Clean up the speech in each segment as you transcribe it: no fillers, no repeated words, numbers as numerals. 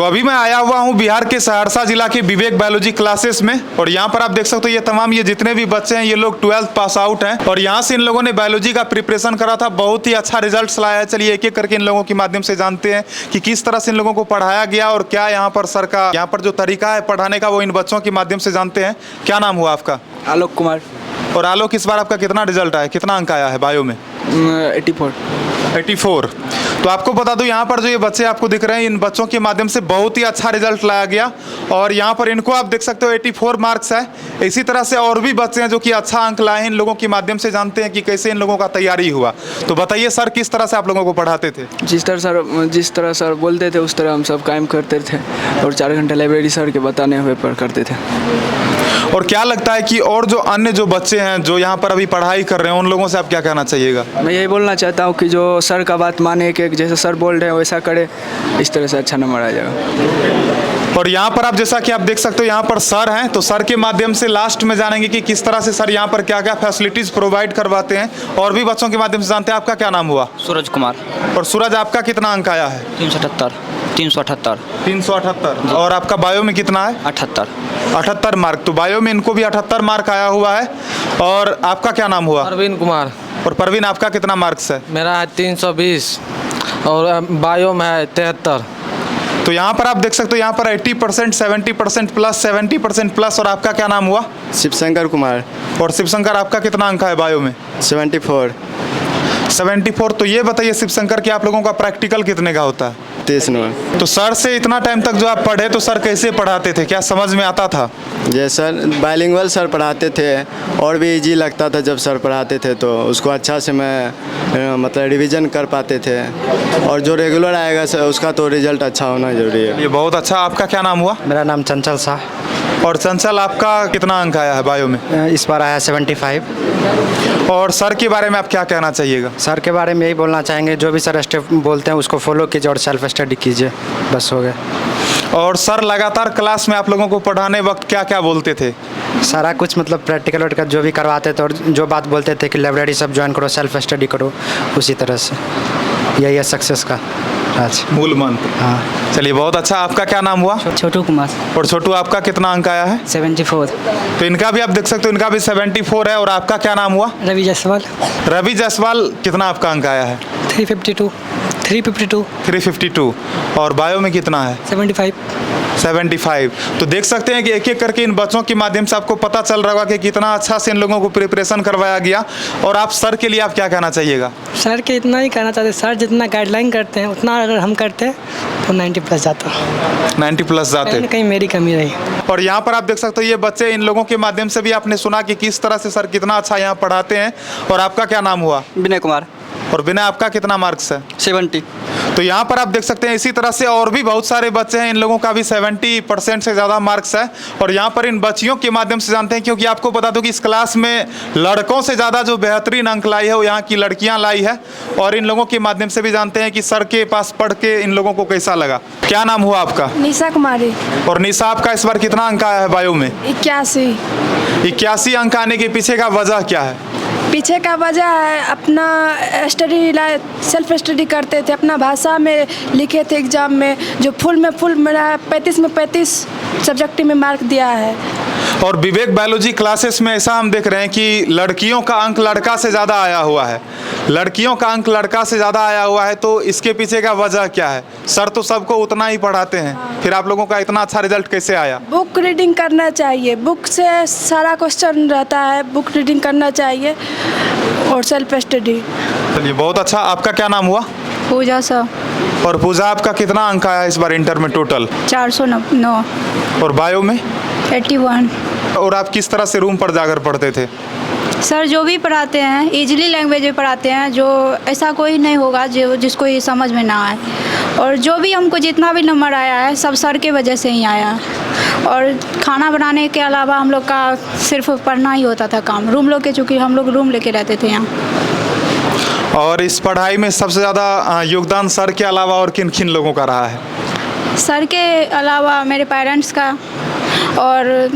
तो अभी मैं आया हुआ हूँ बिहार के सहरसा जिला के विवेक बायोलॉजी क्लासेस में, और यहाँ पर आप देख सकते हो ये तमाम ये जितने भी बच्चे हैं ये लोग 12th पास आउट हैं, और यहाँ से इन लोगों ने बायोलॉजी का प्रिपरेशन करा था, बहुत ही अच्छा रिजल्ट लाया है। चलिए एक एक करके इन लोगों के माध्यम से जानते हैं कि किस तरह से इन लोगों को पढ़ाया गया और क्या यहाँ पर सर का यहाँ पर जो तरीका है पढ़ाने का वो इन बच्चों के माध्यम से जानते हैं। क्या नाम हुआ आपका? आलोक कुमार। और आलोक, इस बार आपका कितना रिजल्ट आया, कितना अंक आया है बायो में? 84। तो आपको बता दूं यहाँ पर जो ये बच्चे आपको दिख रहे हैं इन बच्चों के माध्यम से बहुत ही अच्छा रिजल्ट लाया गया, और यहाँ पर इनको आप देख सकते हो 84 मार्क्स है। इसी तरह से और भी बच्चे हैं जो कि अच्छा अंक लाए हैं, इन लोगों के माध्यम से जानते हैं कि कैसे इन लोगों का तैयारी हुआ। तो बताइए सर, किस तरह से आप लोगों को पढ़ाते थे? जिस तरह सर बोलते थे उस तरह हम सब कायम करते थे, और 4 घंटे लाइब्रेरी सर के बताने हुए पर करते थे। और क्या लगता है कि और जो अन्य जो बच्चे हैं जो यहाँ पर अभी पढ़ाई कर रहे हैं उन लोगों से आप क्या कहना चाहिएगा? मैं यही बोलना चाहता हूँ कि जो सर का बात माने, कि जैसे सर बोल रहे हैं वैसा करे, इस तरह से अच्छा नंबर आ जाएगा। और यहाँ पर आप जैसा कि आप देख सकते हो यहाँ पर सर हैं, तो सर के माध्यम से लास्ट में जानेंगे कि किस तरह से सर यहाँ पर क्या क्या फैसिलिटीज़ प्रोवाइड करवाते हैं, और भी बच्चों के माध्यम से जानते हैं। आपका क्या नाम हुआ? सूरज कुमार। और सूरज, आपका कितना अंक आया है? 378। और आपका बायो में कितना है? 78 मार्क। तो बायो में इनको भी 78 मार्क आया हुआ है। और आपका क्या नाम हुआ? परवीन कुमार। और परवीन, आपका कितना मार्क्स है? मेरा है 320 और बायो में है 73। तो यहाँ पर आप देख सकते हो यहाँ पर 80%, 70% प्लस, 70% प्लस। और आपका क्या नाम हुआ? शिवशंकर कुमार। और शिवशंकर, आपका कितना अंक है बायो में? 74। तो ये बताइए शिवशंकर कि आप लोगों का प्रैक्टिकल कितने का होता है? 30 नंबर। तो सर से इतना टाइम तक जो आप पढ़े तो सर कैसे पढ़ाते थे, क्या समझ में आता था? ये सर बाइलिंगुअल सर पढ़ाते थे, और भी इजी लगता था जब सर पढ़ाते थे, तो उसको अच्छा से मैं मतलब रिवीजन कर पाते थे, और जो रेगुलर आएगा सर उसका तो रिजल्ट अच्छा होना जरूरी है। ये बहुत अच्छा। आपका क्या नाम हुआ? मेरा नाम चंचल शाह। और चंचल, आपका कितना अंक आया है बायो में? इस बार आया 75। और सर के बारे में आप क्या कहना चाहिएगा? सर के बारे में यही बोलना चाहेंगे, जो भी सर स्टेप बोलते हैं उसको फॉलो कीजिए और सेल्फ स्टडी कीजिए, बस हो गया। और सर लगातार क्लास में आप लोगों को पढ़ाने वक्त क्या क्या बोलते थे? सारा कुछ मतलब प्रैक्टिकल वर्टिकल जो भी करवाते थे, और जो बात बोलते थे कि लाइब्रेरी सब ज्वाइन करो, सेल्फ स्टडी करो, उसी तरह से यही है सक्सेस का आज मूल मंत्र। हाँ, चलिए बहुत अच्छा। आपका क्या नाम हुआ? छोटू कुमार। और छोटू, आपका कितना अंक आया है? 74। तो इनका भी आप देख सकते हो, इनका भी 74 है। और आपका क्या नाम हुआ? रवि जायसवाल। रवि जायसवाल, कितना आपका अंक आया है? 352। और बायो में कितना है? 75। तो देख सकते हैं कि एक एक करके इन बच्चों के माध्यम से आपको पता चल रहा होगा कि कितना अच्छा से इन लोगों को प्रिपरेशन करवाया गया। और आप सर के लिए आप क्या कहना चाहिएगा? सर के इतना ही कहना चाहते, सर जितना गाइडलाइन करते हैं उतना अगर हम करते तो 90 प्लस जाता। 90 प्लस जाते। कहीं मेरी कमी रही। और यहाँ पर आप देख सकते हो ये बच्चे, इन लोगों के माध्यम से भी आपने सुना कि किस तरह से सर कितना अच्छा यहाँ पढ़ाते हैं। और आपका क्या नाम हुआ? विनय कुमार। और विनय, आपका कितना मार्क्स है? 70। तो यहाँ पर आप देख सकते हैं इसी तरह से और भी बहुत सारे बच्चे हैं, इन लोगों का भी 70% से ज़्यादा मार्क्स है। और यहाँ पर इन बच्चियों के माध्यम से जानते हैं, क्योंकि आपको बता दूं कि इस क्लास में लड़कों से ज़्यादा जो बेहतरीन अंक लाई है वो यहाँ की लड़कियाँ लाई है। और इन लोगों के माध्यम से भी जानते हैं कि सर के पास पढ़ के इन लोगों को कैसा लगा। क्या नाम हुआ आपका? निशा कुमारी। और निशा, आपका इस बार कितना अंक आया है बायो में? 81 अंक आने के पीछे का वजह क्या है? पीछे का वजह है अपना स्टडी, सेल्फ स्टडी करते थे, अपना भाषा में लिखे थे एग्जाम में, जो फुल मेरा 35 में 35 सब्जेक्ट में मार्क दिया है। और विवेक बायोलॉजी क्लासेस में ऐसा हम देख रहे हैं कि लड़कियों का अंक लड़का से ज़्यादा आया हुआ है, तो इसके पीछे का वजह क्या है? सर तो सबको उतना ही पढ़ाते हैं, फिर आप लोगों का इतना अच्छा रिजल्ट कैसे आया? बुक रीडिंग करना चाहिए, बुक से सारा क्वेश्चन रहता है, बुक रीडिंग करना चाहिए और सेल्फ स्टडी। चलिए बहुत अच्छा। आपका क्या नाम हुआ? पूजा सर। और पूजा, आपका कितना अंक आया इस बार इंटर में टोटल? 409। और बायो में? 81। और आप किस तरह से रूम पर जाकर पढ़ते थे? सर जो भी पढ़ाते हैं इजीली लैंग्वेज में पढ़ाते हैं, जो ऐसा कोई नहीं होगा जो जिसको ये समझ में ना आए। और जो भी हमको जितना भी नंबर आया है सब सर के वजह से ही आया। और खाना बनाने के अलावा हम लोग का सिर्फ पढ़ना ही होता था काम, रूम लोग के, चूँकि हम लोग रूम लेके रहते थे यहाँ। और इस पढ़ाई में सबसे ज़्यादा योगदान सर के अलावा और किन किन लोगों का रहा है? सर के अलावा मेरे पेरेंट्स का, और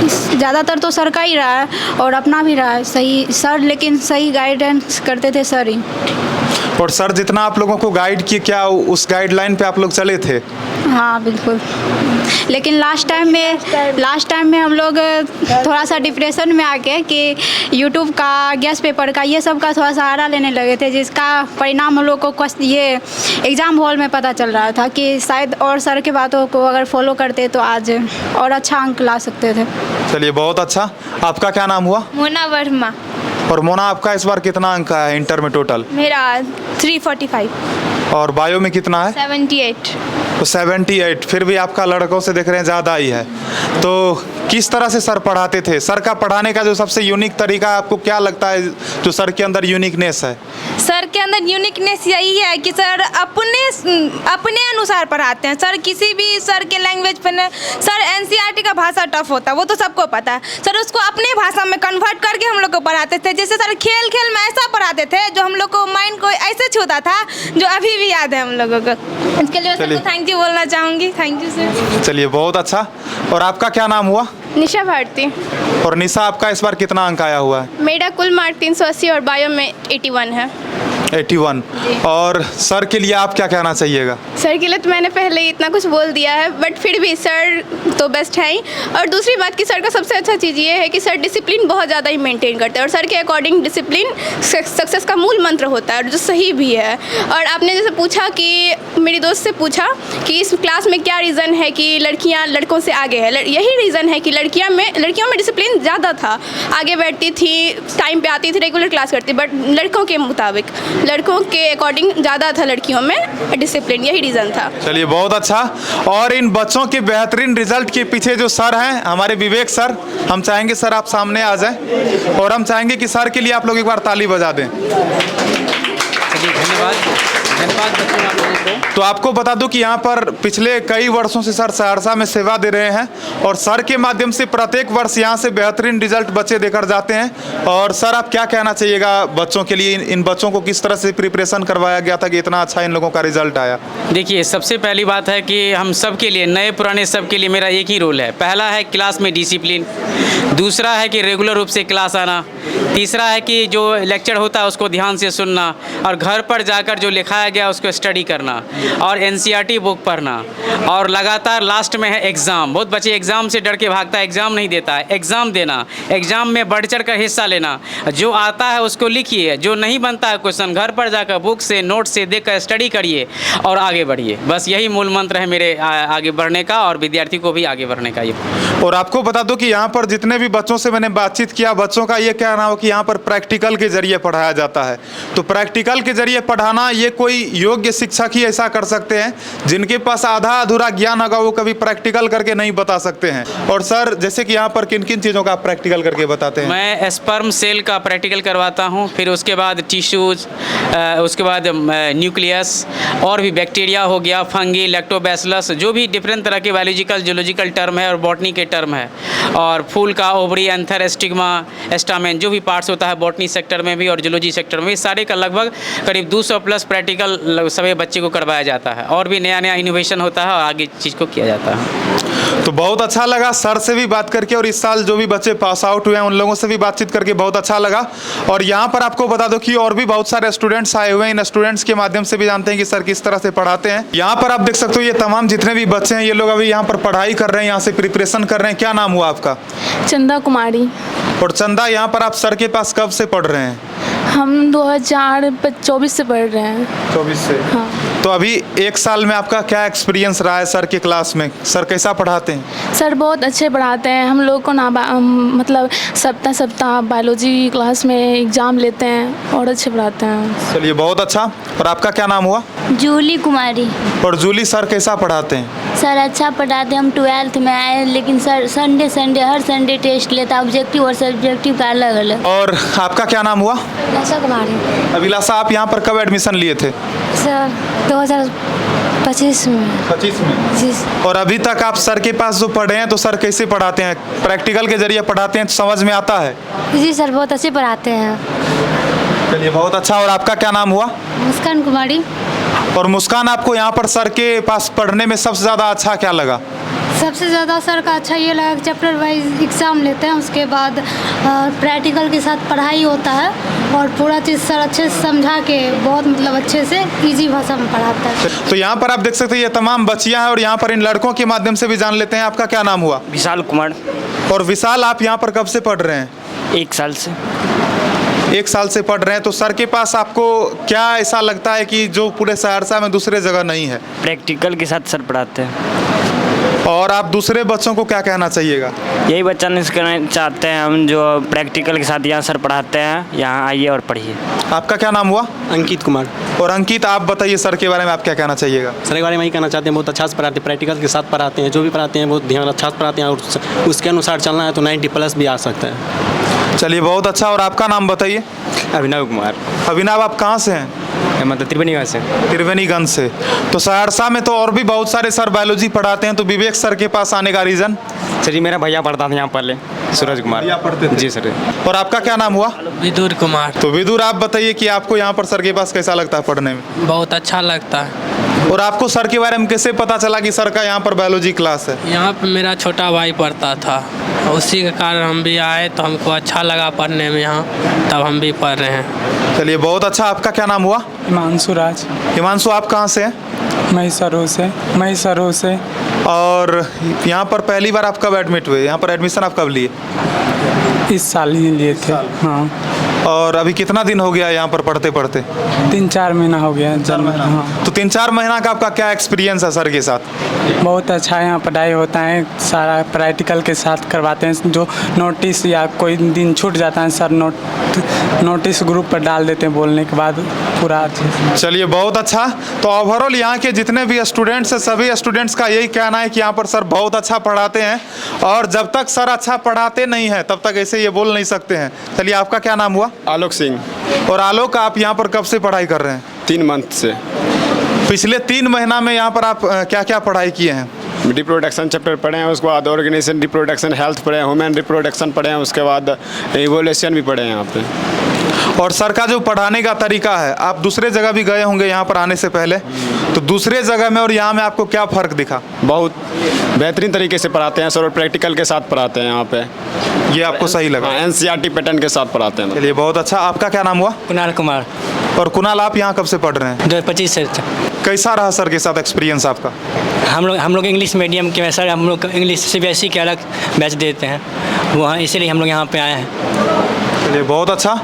ज़्यादातर तो सर का ही रहा है और अपना भी रहा है सही सर, लेकिन सही गाइडेंस करते थे सर ही। और सर जितना आप लोगों को गाइड किए, क्या उस गाइडलाइन पे आप लोग चले थे? हाँ बिल्कुल। लेकिन लास्ट टाइम में हम लोग थोड़ा सा डिप्रेशन में आके कि यूट्यूब का, गैस पेपर का, ये सब का थोड़ा सहारा लेने लगे थे, जिसका परिणाम हम लोग को ये एग्ज़ाम हॉल में पता चल रहा था कि शायद और सर के बातों को अगर फॉलो करते तो आज और अच्छा अंक ला सकते थे। चलिए बहुत अच्छा। आपका क्या नाम हुआ? मोना वर्मा। और मोना, आपका इस बार कितना अंक है इंटर में टोटल? मेरा 345। और बायो में कितना है? 78। तो 78, फिर भी आपका लड़कों से देख रहे हैं ज़्यादा ही है। तो किस तरह से सर पढ़ाते थे? सर का पढ़ाने का जो सबसे यूनिक तरीका है, आपको क्या लगता है जो सर के अंदर यूनिकनेस है? सर के अंदर यूनिकनेस यही है कि सर अपने अनुसार पढ़ाते हैं। सर किसी भी सर के लैंग्वेज पर सर एनसीईआरटी का भाषा टफ होता है, वो तो सबको पता है। सर उसको अपने भाषा में कन्वर्ट करके हम लोग को पढ़ाते थे। जैसे सर खेल खेल में ऐसा पढ़ाते थे जो हम लोग को माइंड को ऐसे छूता था, जो अभी भी याद है हम लोगों को। इसके लिए सर को थैंक यू बोलना चाहूँगी। Thank you sir. चलिए बहुत अच्छा। और आपका क्या नाम हुआ? निशा भारती। और निशा, आपका इस बार कितना अंक आया हुआ है? मेरा कुल मार्क 380 और बायो में 81 है। 81। और सर के लिए आप क्या कहना चाहिएगा? सर के लिए तो मैंने पहले ही इतना कुछ बोल दिया है, बट फिर भी सर तो बेस्ट है ही। और दूसरी बात कि सर का सबसे अच्छा चीज़ ये है कि सर डिसिप्लिन बहुत ज़्यादा ही मेंटेन करते हैं, और सर के अकॉर्डिंग डिसिप्लिन सक्सेस का मूल मंत्र होता है, और जो सही भी है। और आपने जैसे पूछा कि मेरी दोस्त से पूछा कि इस क्लास में क्या रीज़न है कि लड़कियाँ लड़कों से आगे है, यही रीज़न है कि लड़कियों में डिसिप्लिन ज़्यादा था, आगे बैठती थी, टाइम पे आती थी, रेगुलर क्लास करती। बट लड़कों के मुताबिक, लड़कों के अकॉर्डिंग ज़्यादा था लड़कियों में डिसिप्लिन, यही रीज़न था। चलिए बहुत अच्छा। और इन बच्चों के बेहतरीन रिजल्ट के पीछे जो सर हैं हमारे विवेक सर, हम चाहेंगे सर आप सामने आ जाएं, और हम चाहेंगे कि सर के लिए आप लोग एक बार ताली बजा दें। धन्यवाद बच्चों आप लोगों को। तो आपको बता दूं कि यहाँ पर पिछले कई वर्षों से सर सहरसा में सेवा दे रहे हैं, और सर के माध्यम से प्रत्येक वर्ष यहाँ से बेहतरीन रिजल्ट बच्चे देकर जाते हैं। और सर आप क्या कहना चाहिएगा बच्चों के लिए? इन बच्चों को किस तरह से प्रिपरेशन करवाया गया था कि इतना अच्छा इन लोगों का रिजल्ट आया? देखिए, सबसे पहली बात है कि हम सब के लिए, नए पुराने सब के लिए मेरा एक ही रोल है। पहला है क्लास में डिसिप्लिन, दूसरा है कि रेगुलर रूप से क्लास आना, तीसरा है कि जो लेक्चर होता है उसको ध्यान से सुनना, और घर पर जाकर जो लिखाया गया उसको स्टडी करना, और एनसीईआरटी बुक पढ़ना, और लगातार लास्ट में है एग्ज़ाम। बहुत बच्चे एग्ज़ाम से डर के भागता है, एग्ज़ाम नहीं देता है। एग्ज़ाम देना, एग्ज़ाम में बढ़ चढ़ कर हिस्सा लेना, जो आता है उसको लिखिए, जो नहीं बनता है क्वेश्चन घर पर जाकर बुक से, नोट से देख कर स्टडी करिए और आगे बढ़िए। बस यही मूल मंत्र है मेरे आगे बढ़ने का, और विद्यार्थी को भी आगे बढ़ने का। ये और आपको बता दो कि यहाँ पर जितने भी बच्चों से मैंने बातचीत किया, बच्चों का ये कहना हो कि यहाँ पर प्रैक्टिकल के जरिए पढ़ाया जाता है। तो प्रैक्टिकल के जरिए पढ़ाना, ये कोई योग्य शिक्षक ही ऐसा कर सकते हैं। जिनके पास आधा अधूरा ज्ञान होगा वो कभी प्रैक्टिकल करके नहीं बता सकते हैं। और सर जैसे कि यहाँ पर किन किन चीज़ों का आप प्रैक्टिकल करके बताते हैं? मैं स्पर्म सेल का प्रैक्टिकल करवाता हूँ, फिर उसके बाद टिश्यूज, उसके बाद न्यूक्लियस, और भी बैक्टीरिया हो गया, फंगी, लैक्टोबैसिलस, जो भी डिफरेंट तरह के बायोलॉजिकल जूलॉजिकल टर्म है और बॉटनी के टर्म है, और फूल का ओवरी, एंथर, स्टिग्मा, एस्टामेन, जो भी पार्ट्स होता है बॉटनी सेक्टर में भी और जूलॉजी सेक्टर में भी, सारे का लगभग करीब 200 प्लस प्रैक्टिकल सभी बच्चे को करवाया जाता है। और भी नया नया इनोवेशन होता है और आगे चीज़ को किया जाता है। तो बहुत अच्छा लगा सर से भी बात करके, और इस साल जो भी बच्चे पास आउट हुए हैं उन लोगों से भी बातचीत करके बहुत अच्छा लगा। और यहाँ पर आपको बता दो कि और भी बहुत सारे स्टूडेंट्स आए हुए हैं, इन स्टूडेंट्स के माध्यम से भी जानते हैं कि सर किस तरह से पढ़ाते हैं। यहाँ पर आप देख सकते हो ये तमाम जितने भी बच्चे हैं, ये लोग अभी यहाँ पर पढ़ाई कर रहे हैं, यहाँ से प्रिपरेशन कर रहे हैं। क्या नाम हुआ आपका? चंदा कुमारी। और चंदा, यहाँ पर आप सर के पास कब से पढ़ रहे हैं? हम 2024 से पढ़ रहे हैं। 24 से? हाँ। तो अभी एक साल में आपका क्या एक्सपीरियंस रहा है सर के क्लास में? सर कैसा पढ़ाते हैं? सर बहुत अच्छे पढ़ाते हैं। हम लोग को ना मतलब सप्ताह बायोलॉजी क्लास में एग्ज़ाम लेते हैं और अच्छे पढ़ाते हैं। चलिए बहुत अच्छा। और आपका क्या नाम हुआ? जूली कुमारी। और जूली, सर कैसा पढ़ाते हैं? सर अच्छा पढ़ाते हैं। हम 12th में आए, लेकिन सर संडे हर संडे टेस्ट लेता है, ऑब्जेक्टिव और सब्जेक्टिव का अलग अलग। और आपका क्या नाम हुआ? अभिलाषा कुमारी। अभिलाषा, आप यहाँ पर कब एडमिशन लिए थे? सर 2025 में। 25 में? जी। और अभी तक आप सर के पास जो पढ़े हैं तो सर कैसे पढ़ाते हैं? प्रैक्टिकल के जरिए पढ़ाते हैं तो समझ में आता है? जी सर बहुत अच्छे पढ़ाते हैं। चलिए बहुत अच्छा। और आपका क्या नाम हुआ? मुस्कान कुमारी। और मुस्कान, आपको यहाँ पर सर के पास पढ़ने में सबसे ज़्यादा अच्छा क्या लगा? सबसे ज़्यादा सर का अच्छा ये लगा कि चैप्टर वाइज एग्ज़ाम लेते हैं, उसके बाद प्रैक्टिकल के साथ पढ़ाई होता है, और पूरा चीज़ सर अच्छे से समझा के बहुत मतलब अच्छे से इजी भाषा में पढ़ाता है। तो यहाँ पर आप देख सकते हैं ये तमाम बच्चियाँ हैं और यहाँ पर इन लड़कों के माध्यम से भी जान लेते हैं। आपका क्या नाम हुआ? विशाल कुमार। और विशाल, आप यहाँ पर कब से पढ़ रहे हैं? 1 साल से। 1 साल से पढ़ रहे हैं। तो सर के पास आपको क्या ऐसा लगता है कि जो पूरे सहरसा में दूसरे जगह नहीं है? प्रैक्टिकल के साथ सर पढ़ाते हैं। और आप दूसरे बच्चों को क्या कहना चाहिएगा? यही बच्चा नहीं कहना चाहते हैं हम, जो प्रैक्टिकल के साथ यहाँ सर पढ़ाते हैं, यहाँ आइए और पढ़िए। आपका क्या नाम हुआ? अंकित कुमार। और अंकित, आप बताइए सर के बारे में आप क्या कहना चाहिएगा? सर के बारे में यही कहना चाहते हैं, बहुत अच्छा से पढ़ाते हैं, प्रैक्टिकल के साथ पढ़ाते हैं, जो भी पढ़ाते हैं बहुत ध्यान अच्छा से पढ़ाते हैं और उसके अनुसार चलना है तो 90+ भी आ सकता है। चलिए, बहुत अच्छा। और आपका नाम बताइए? अभिनव कुमार। अभिनव, आप कहाँ से हैं? मतलब त्रिवेणीगंज से। त्रिवेणीगंज से। तो सहरसा में तो और भी बहुत सारे सर बायोलॉजी पढ़ाते हैं, तो विवेक सर के पास आने का रीज़न? सर जी, मेरा भैया पढ़ता था यहाँ पहले, सूरज कुमार। भैया पढ़ते थे? जी सर। और आपका क्या नाम हुआ? विदुर कुमार। तो विदुर, आप बताइए कि आपको यहाँ पर सर के पास कैसा लगता है पढ़ने में? बहुत अच्छा लगता है। और आपको सर के बारे में कैसे पता चला कि सर का यहाँ पर बायोलॉजी क्लास है? यहाँ पे मेरा छोटा भाई पढ़ता था, उसी के कारण हम भी आए, तो हमको अच्छा लगा पढ़ने में यहाँ, तब हम भी पढ़ रहे हैं। चलिए, बहुत अच्छा। आपका क्या नाम हुआ? हिमांशु राज। हिमांशु, आप कहाँ से हैं? महिसरों से। और यहाँ पर पहली बार आप कब एडमिट हुए? यहाँ पर एडमिशन आप कब लिए? इस साल ही लिए थे। हाँ। और अभी कितना दिन हो गया यहाँ पर पढ़ते पढ़ते? 3-4 महीना हो गया। हाँ। तो 3-4 महीना का आपका क्या एक्सपीरियंस है सर के साथ? बहुत अच्छा है, यहाँ पढ़ाई होता है, सारा प्रैक्टिकल के साथ करवाते हैं। जो नोटिस या कोई दिन छूट जाता है सर नोटिस ग्रुप पर डाल देते हैं, बोलने के बाद पूरा। चलिए, बहुत अच्छा। तो ओवरऑल यहाँ के जितने भी स्टूडेंट्स हैं, सभी स्टूडेंट्स का यही कहना है कि यहाँ पर सर बहुत अच्छा पढ़ाते हैं और जब तक सर अच्छा पढ़ाते नहीं हैं तब तक ऐसे ये बोल नहीं सकते हैं। चलिए, आपका क्या नाम हुआ? आलोक सिंह। और आलोक, आप यहाँ पर कब से पढ़ाई कर रहे हैं? 3 मंथ से। पिछले 3 महीना में यहाँ पर आप क्या क्या पढ़ाई किए हैं? रिप्रोडक्शन चैप्टर पढ़े हैं, उसके बाद ऑर्गेनाइजेशन रिप्रोडक्शन हेल्थ पढ़े हैं, ह्यूमन रिप्रोडक्शन पढ़े हैं, उसके बाद इवोल्यूशन भी पढ़े हैं यहाँ पे। और सर का जो पढ़ाने का तरीका है, आप दूसरे जगह भी गए होंगे यहाँ पर आने से पहले, तो दूसरे जगह में और यहाँ में आपको क्या फ़र्क दिखा? बहुत बेहतरीन तरीके से पढ़ाते हैं सर और प्रैक्टिकल के साथ पढ़ाते हैं यहाँ पे। ये आपको सही लगा? NCERT पैटर्न के साथ पढ़ाते हैं। चलिए, बहुत अच्छा। आपका क्या नाम हुआ? कुणाल कुमार। और कुणाल, आप यहाँ कब से पढ़ रहे हैं? 2025 से। कैसा रहा सर के साथ एक्सपीरियंस आपका? हम लोग इंग्लिश मीडियम के सर, हम लोग इंग्लिश CBSE के अलग बैच देते हैं वहाँ, इसीलिए हम लोग यहाँ पे आए हैं। चलिए, बहुत अच्छा।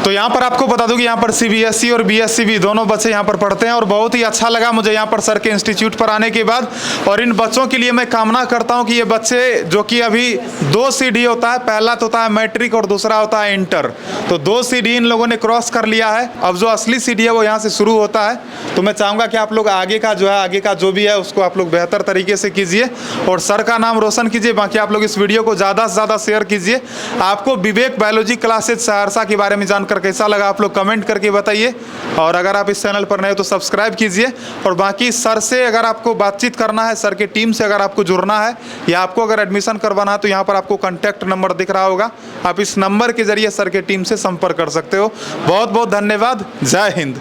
तो यहाँ पर आपको बता दूं कि यहाँ पर CBSE और BSc भी दोनों बच्चे यहाँ पर पढ़ते हैं और बहुत ही अच्छा लगा मुझे यहाँ पर सर के इंस्टीट्यूट पर आने के बाद। और इन बच्चों के लिए मैं कामना करता हूँ कि ये बच्चे, जो कि अभी 2 CD होता है, पहला तो होता है मैट्रिक और दूसरा होता है इंटर, तो 2 CD इन लोगों ने क्रॉस कर लिया है। अब जो असली CD है वो यहाँ से शुरू होता है। तो मैं चाहूँगा कि आप लोग आगे का जो भी है उसको आप लोग बेहतर तरीके से कीजिए और सर का नाम रोशन कीजिए। बाकी आप लोग इस वीडियो को ज़्यादा से ज़्यादा शेयर कीजिए। आपको विवेक बायोलॉजी क्लासेज सहरसा के बारे में जानकर कैसा लगा आप लोग कमेंट करके बताइए। और अगर आप इस चैनल पर नए हो तो सब्सक्राइब कीजिए। और बाकी सर से अगर आपको बातचीत करना है, सर के टीम से अगर आपको जुड़ना है या आपको अगर एडमिशन करवाना है तो यहाँ पर आपको कॉन्टैक्ट नंबर दिख रहा होगा, आप इस नंबर के जरिए सर के टीम से संपर्क कर सकते हो। बहुत बहुत धन्यवाद। जय हिंद।